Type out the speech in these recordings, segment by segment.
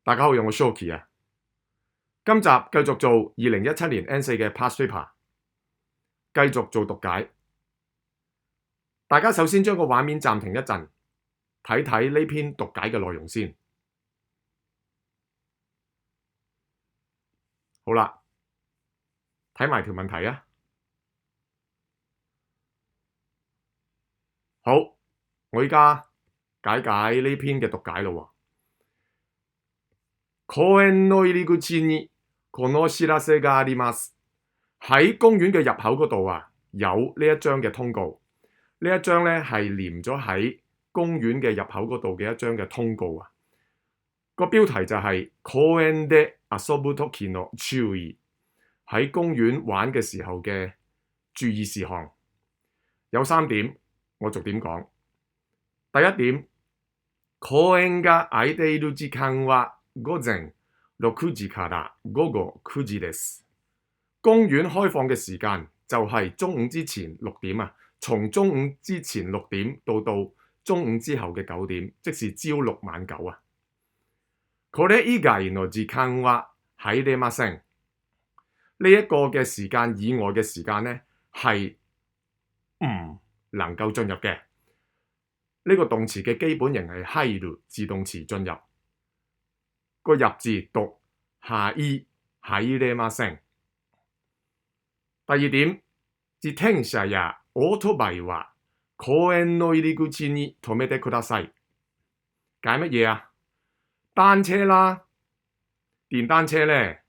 大家好，我係 Shoki 啊。今集繼續做2017年 N4 嘅 Past Paper， 繼續做讀解。大家首先將個畫面暫停一陣，睇睇呢篇讀解嘅內容先。好啦，睇埋條問題啊。好，我依家解呢篇嘅讀解咯。公園の入り口にこの知らせがあります。喺公園嘅入口嗰度啊，有呢一張嘅通告。呢一張咧係連咗喺公園嘅入口嗰度嘅一張嘅通告啊。個標題就係公園で遊ぶときの注意，喺公園玩嘅時候嘅注意事項。有3點，我逐點講。第一點，公園が開いている時間は午前6時から午後9時です。公園開放嘅時間就係中午之前6點啊，從中午之前6點到中午之後嘅9點，即是朝6晚9啊。これ以外の時間は入れません。呢一個嘅時間以外嘅時間呢，係唔能夠進入嘅。呢個動詞嘅基本形係入る，自動詞進入。個入字讀入れません。第二點，自転車やオートバイは公園の入り口に止めてください。解乜嘢啊？單車啦，電單車咧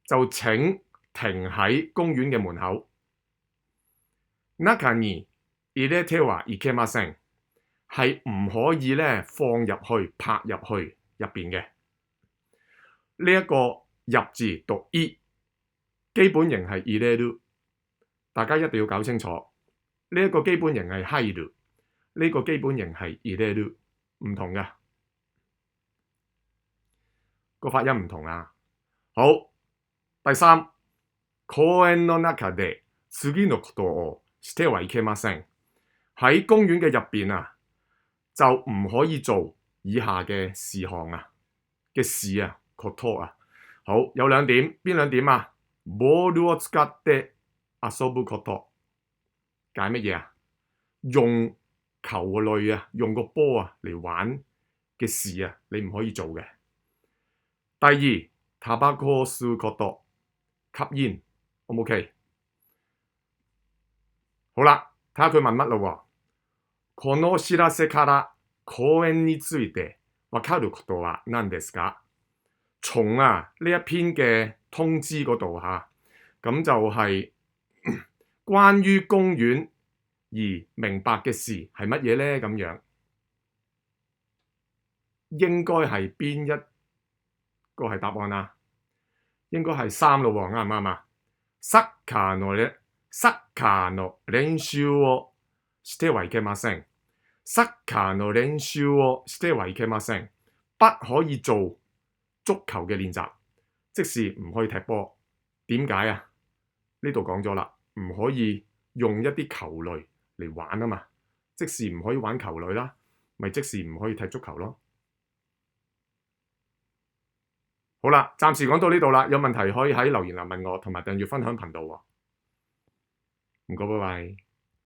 就請停喺公園嘅門口。中に入れてはいけません。係唔可以咧放入去、泊入去入邊嘅。呢一個入字讀い，基本形係入れる，大家一定要搞清楚。呢一個基本形係入る，呢個基本形係入れる，唔同嘅，個發音唔同啊。好，第3，公園の中で次のことをしてはいけません。喺公園嘅入邊啊，就唔可以做以下嘅事項啊嘅事啊。こと啊，好，有2點，邊2點啊？ボールを使って遊ぶこと，解乜嘢啊？用球類啊，用個波啊嚟玩嘅事啊，你唔可以做嘅。第2，タバコを吸うこと，吸煙 ，O 唔 OK？ 好啦，睇下佢問乜咯。この知らせから公園についてわかることは何ですか？從呢一篇嘅通知嗰度嚇，咁就係關於公園而明白嘅事係乜嘢呢？咁樣應該係邊一個係答案啊？應該係3咯喎，啱唔啱啊？サッカーの練習をしてはいけません。サッカーの練習をしてはいけません。不可以做足球嘅練習，即是唔可以踢波。點解啊？呢度講咗啦，唔可以用一啲球類嚟玩啊嘛，即是唔可以玩球類啦，咪即是唔可以踢足球咯。好啦，暫時講到呢度啦，有問題可以喺留言欄問我，同埋訂閱分享頻道喎。唔該，拜拜。